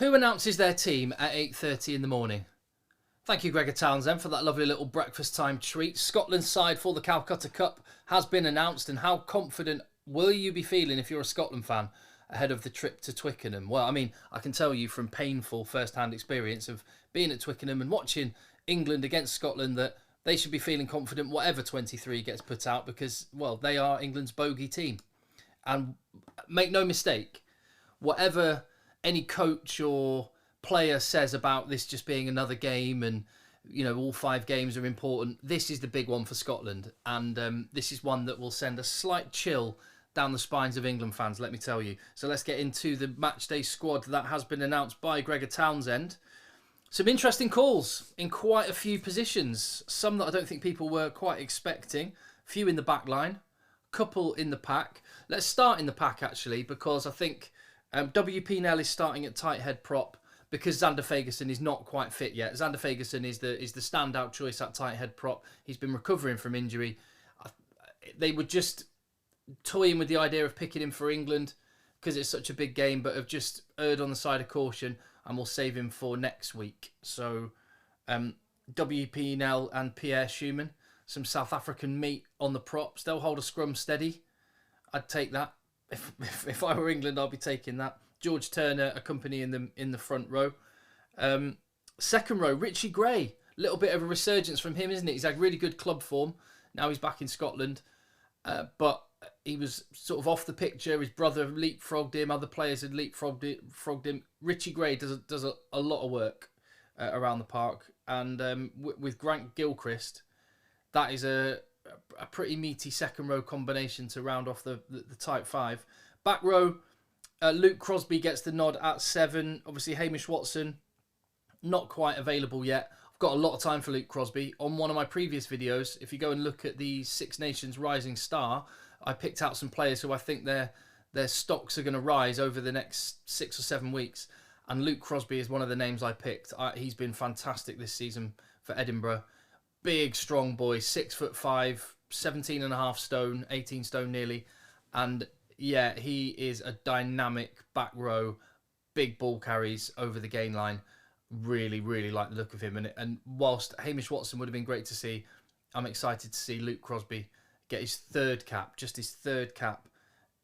Who announces their team at 8:30 in the morning? Thank you, Gregor Townsend, for that lovely little breakfast time treat. Scotland's side for the Calcutta Cup has been announced, and how confident will you be feeling if you're a Scotland fan ahead of the trip to Twickenham? Well, I mean, I can tell you from painful first-hand experience of being at Twickenham and watching England against Scotland that they should be feeling confident whatever 23 gets put out because, well, they are England's bogey team. And make no mistake, whatever any coach or player says about this just being another game and, you know, all 5 games are important, this is the big one for Scotland. And this is one that will send a slight chill down the spines of England fans, let me tell you. So let's get into the matchday squad that has been announced by Gregor Townsend. Some interesting calls in quite a few positions. Some that I don't think people were quite expecting. A few in the back line. A couple in the pack. Let's start in the pack, actually, because I think WP Nell is starting at tight head prop because Xander Fagerson is not quite fit yet. Xander Fagerson is the standout choice at tight head prop. He's been recovering from injury. They were just toying with the idea of picking him for England because it's such a big game, but have just erred on the side of caution and we'll save him for next week. So WP Nell and Pierre Schumann, some South African meat on the props. They'll hold a scrum steady. I'd take that. If I were England, I'd be taking that. George Turner accompanying them in the front row. Second row, Richie Gray. A little bit of a resurgence from him, isn't it? He's had really good club form. Now he's back in Scotland. But he was sort of off the picture. His brother leapfrogged him. Other players had leapfrogged him. Richie Gray does a lot of work around the park. And with Grant Gilchrist, that is a pretty meaty second row combination to round off the tight 5. Back row, Luke Crosby gets the nod at 7. Obviously, Hamish Watson, not quite available yet. I've got a lot of time for Luke Crosby. On one of my previous videos, if you go and look at the Six Nations Rising Star, I picked out some players who I think their stocks are going to rise over the next 6 or 7 weeks. And Luke Crosby is one of the names I picked. He's been fantastic this season for Edinburgh. Big, strong boy, 6'5", 17.5 stone, 18 stone nearly. And yeah, he is a dynamic back row, big ball carries over the gain line. Really, really like the look of him. And whilst Hamish Watson would have been great to see, I'm excited to see Luke Crosby get his 3rd cap, just his 3rd cap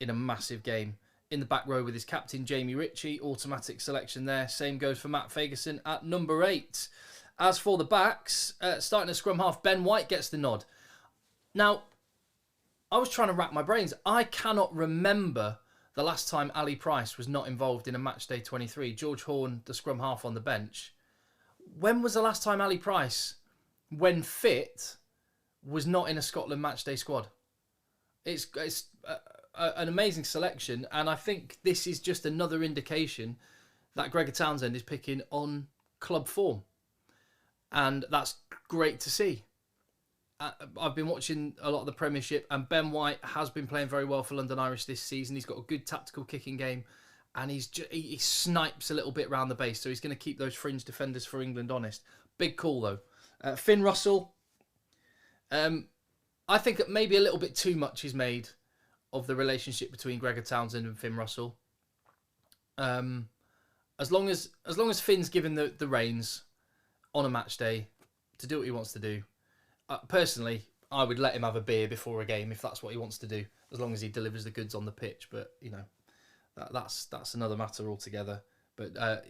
in a massive game. In the back row with his captain, Jamie Ritchie, automatic selection there. Same goes for Matt Fagerson at number 8. As for the backs, starting at scrum half, Ben White gets the nod. Now, I was trying to rack my brains. I cannot remember the last time Ali Price was not involved in a matchday 23. George Horn, the scrum half on the bench. When was the last time Ali Price, when fit, was not in a Scotland matchday squad? It's an amazing selection, and I think this is just another indication that Gregor Townsend is picking on club form. And that's great to see. I've been watching a lot of the Premiership, and Ben White has been playing very well for London Irish this season. He's got a good tactical kicking game, and he snipes a little bit round the base, so he's going to keep those fringe defenders for England honest. Big call, though. Finn Russell. I think that maybe a little bit too much is made of the relationship between Gregor Townsend and Finn Russell. As long as Finn's given the reins on a match day to do what he wants to do, personally, I would let him have a beer before a game if that's what he wants to do, as long as he delivers the goods on the pitch. But you know, that's another matter altogether. But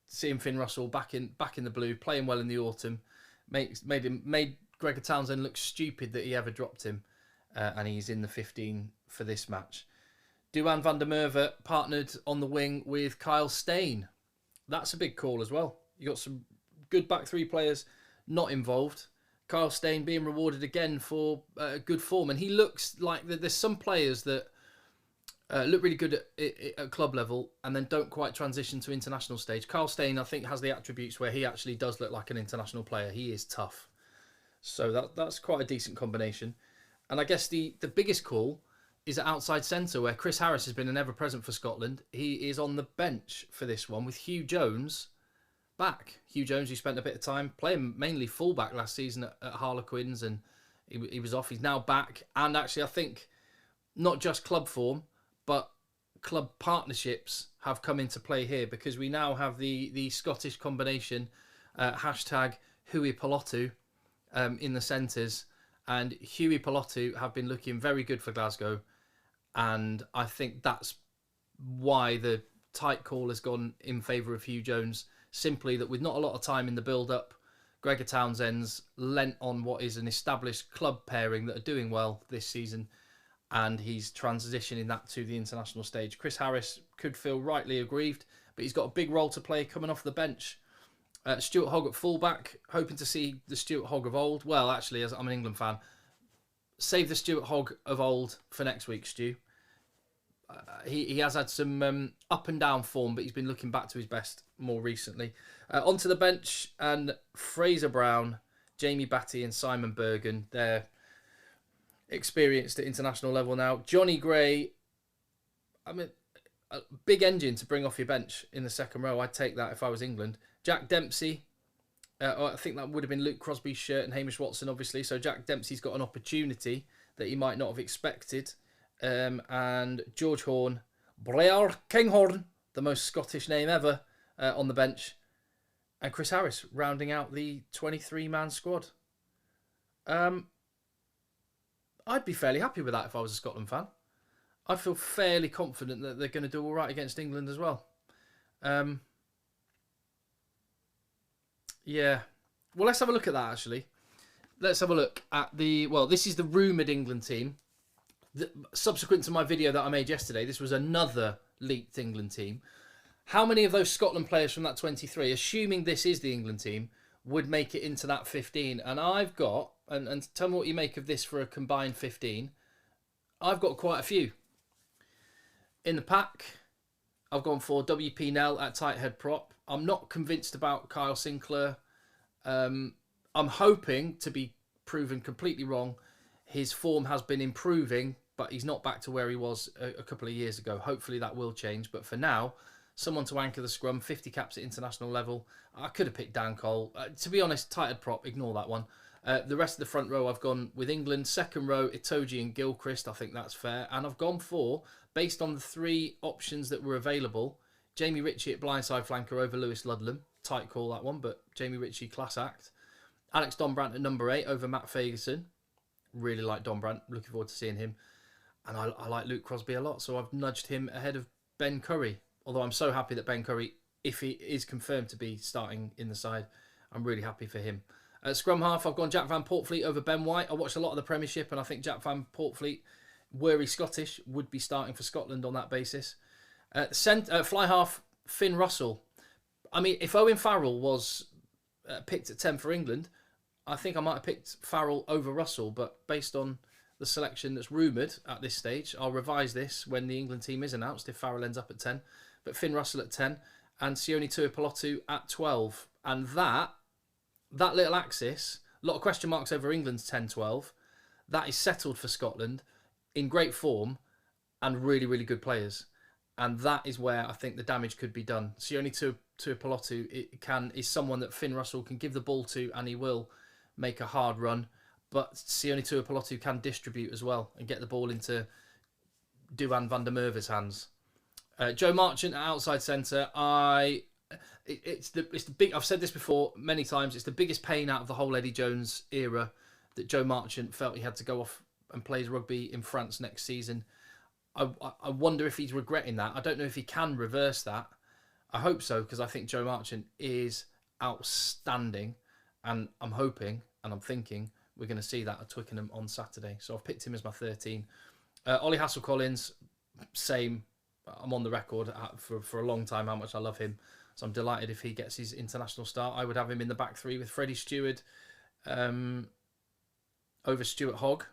seeing Finn Russell back in the blue, playing well in the autumn, made Gregor Townsend look stupid that he ever dropped him, and he's in the 15 for this match. Duan van der Merwe partnered on the wing with Kyle Steyn. That's a big call as well. You got some good back 3 players not involved. Kyle Steyn being rewarded again for good form, and he looks like there's some players that look really good at club level and then don't quite transition to international stage. Kyle Steyn, I think, has the attributes where he actually does look like an international player. He is tough, so that's quite a decent combination. And I guess the biggest call is at outside centre, where Chris Harris has been an ever-present for Scotland. He is on the bench for this one with Hugh Jones back. Hugh Jones, who spent a bit of time playing mainly fullback last season at Harlequins, and he was off. He's now back, and actually I think not just club form, but club partnerships have come into play here, because we now have the Scottish combination, hashtag Hui Pilotu, in the centres, and Huey Pilotu have been looking very good for Glasgow, and I think that's why the tight call has gone in favour of Hugh Jones. Simply that with not a lot of time in the build-up, Gregor Townsend's lent on what is an established club pairing that are doing well this season, and he's transitioning that to the international stage. Chris Harris could feel rightly aggrieved, but he's got a big role to play coming off the bench. Stuart Hogg at fullback, hoping to see the Stuart Hogg of old. Well, actually, as I'm an England fan, save the Stuart Hogg of old for next week, Stu. He has had some up and down form, but he's been looking back to his best more recently. Onto the bench, and Fraser Brown, Jamie Batty and Simon Bergen. They're experienced at international level now. Johnny Gray, I mean, a big engine to bring off your bench in the second row. I'd take that if I was England. Jack Dempsey, I think that would have been Luke Crosby's shirt, and Hamish Watson, obviously. So Jack Dempsey's got an opportunity that he might not have expected. And George Horn, Blair Kinghorn, the most Scottish name ever, on the bench. And Chris Harris rounding out the 23-man squad. I'd be fairly happy with that if I was a Scotland fan. I'd feel fairly confident that they're going to do all right against England as well. Yeah. Well, let's have a look at that, actually. Let's have a look at the... Well, this is the rumoured England team. Subsequent to my video that I made yesterday, this was another leaked England team. How many of those Scotland players from that 23, assuming this is the England team, would make it into that 15? And I've got... And tell me what you make of this for a combined 15. I've got quite a few. In the pack, I've gone for WP Nell at tight head prop. I'm not convinced about Kyle Sinclair. I'm hoping to be proven completely wrong. His form has been improving, but he's not back to where he was a couple of years ago. Hopefully that will change. But for now, someone to anchor the scrum, 50 caps at international level. I could have picked Dan Cole. To be honest, tight head prop, ignore that one. The rest of the front row, I've gone with England. Second row, Itoje and Gilchrist. I think that's fair. And I've gone for, based on the three options that were available, Jamie Ritchie at blindside flanker over Lewis Ludlam. Tight call, that one, but Jamie Ritchie, class act. Alex Donbrandt at number 8 over Matt Fagerson. Really like Donbrandt. Looking forward to seeing him. And I like Luke Crosby a lot, so I've nudged him ahead of Ben Curry. Although I'm so happy that Ben Curry, if he is confirmed to be starting in the side, I'm really happy for him. At scrum half, I've gone Jack Van Portfleet over Ben White. I watched a lot of the Premiership, and I think Jack Van Portfleet, were he Scottish, would be starting for Scotland on that basis. Fly half, Finn Russell. I mean, if Owen Farrell was picked at 10 for England, I think I might have picked Farrell over Russell, but based on the selection that's rumoured at this stage, I'll revise this when the England team is announced if Farrell ends up at 10. But Finn Russell at 10 and Sione Tuipulotu at 12. And that little axis, a lot of question marks over England's 10-12, that is settled for Scotland in great form and really, really good players. And that is where I think the damage could be done. Sione Tuipulotu is someone that Finn Russell can give the ball to, and he will make a hard run. But Sione Tuipulotu can distribute as well and get the ball into Duhan van der Merwe's hands. Joe Marchant at outside centre. It's the big. I've said this before many times. It's the biggest pain out of the whole Eddie Jones era that Joe Marchant felt he had to go off and play rugby in France next season. I wonder if he's regretting that. I don't know if he can reverse that. I hope so, because I think Joe Marchant is outstanding, and I'm hoping and I'm thinking we're going to see that at Twickenham on Saturday. So I've picked him as my 13. Ollie Hassel-Collins, same. I'm on the record for a long time how much I love him. So I'm delighted if he gets his international start. I would have him in the back three with Freddie Stewart over Stuart Hogg.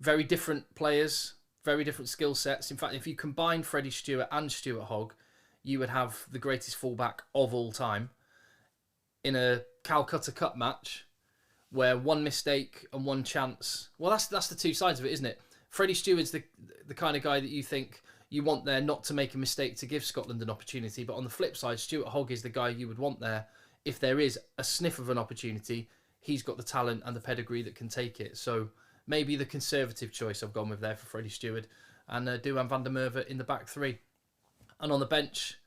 Very different players, very different skill sets. In fact, if you combine Freddie Stewart and Stuart Hogg, you would have the greatest fullback of all time in a Calcutta Cup match where one mistake and one chance. Well, that's the two sides of it, isn't it? Freddie Stewart's the kind of guy that you think you want there not to make a mistake to give Scotland an opportunity. But on the flip side, Stuart Hogg is the guy you would want there. If there is a sniff of an opportunity, he's got the talent and the pedigree that can take it. So maybe the conservative choice I've gone with there for Freddie Stewart. and Duhan van der Merwe in the back three. And on the bench,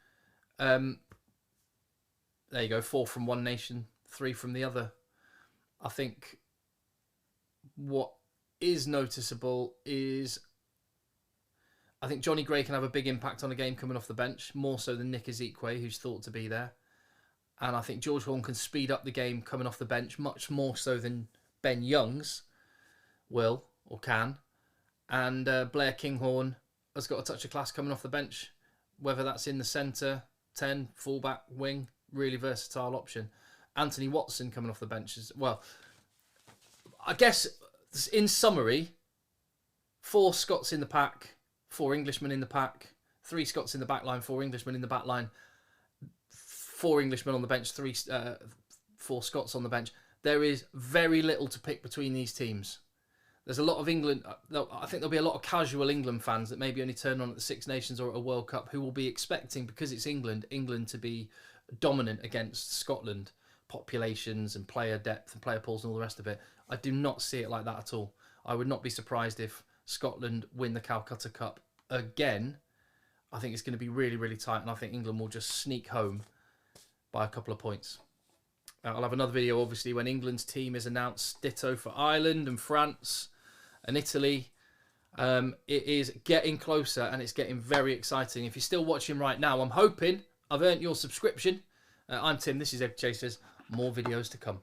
there you go, 4 from one nation, 3 from the other. I think what is noticeable is I think Johnny Gray can have a big impact on a game coming off the bench, more so than Nick Ezekwe, who's thought to be there. And I think George Horn can speed up the game coming off the bench, much more so than Ben Youngs will or can. And Blair Kinghorn has got a touch of class coming off the bench, whether that's in the centre, 10, fullback, wing, really versatile option. Anthony Watson coming off the bench as well. I guess, in summary, 4 Scots in the pack, 4 Englishmen in the pack, 3 Scots in the back line, 4 Englishmen in the back line, 4 Englishmen on the bench, 4 Scots on the bench. There is very little to pick between these teams. There's a lot of England. I think there'll be a lot of casual England fans that maybe only turn on at the Six Nations or at a World Cup who will be expecting, because it's England to be dominant against Scotland, populations and player depth and player pools and all the rest of it. I do not see it like that at all. I would not be surprised if Scotland win the Calcutta Cup again. I think it's going to be really, really tight, and I think England will just sneak home by a couple of points. I'll have another video, obviously, when England's team is announced. Ditto for Ireland and France and Italy. It is getting closer, and it's getting very exciting. If you're still watching right now, I'm hoping I've earned your subscription. I'm Tim, this is Egg Chasers. More videos to come.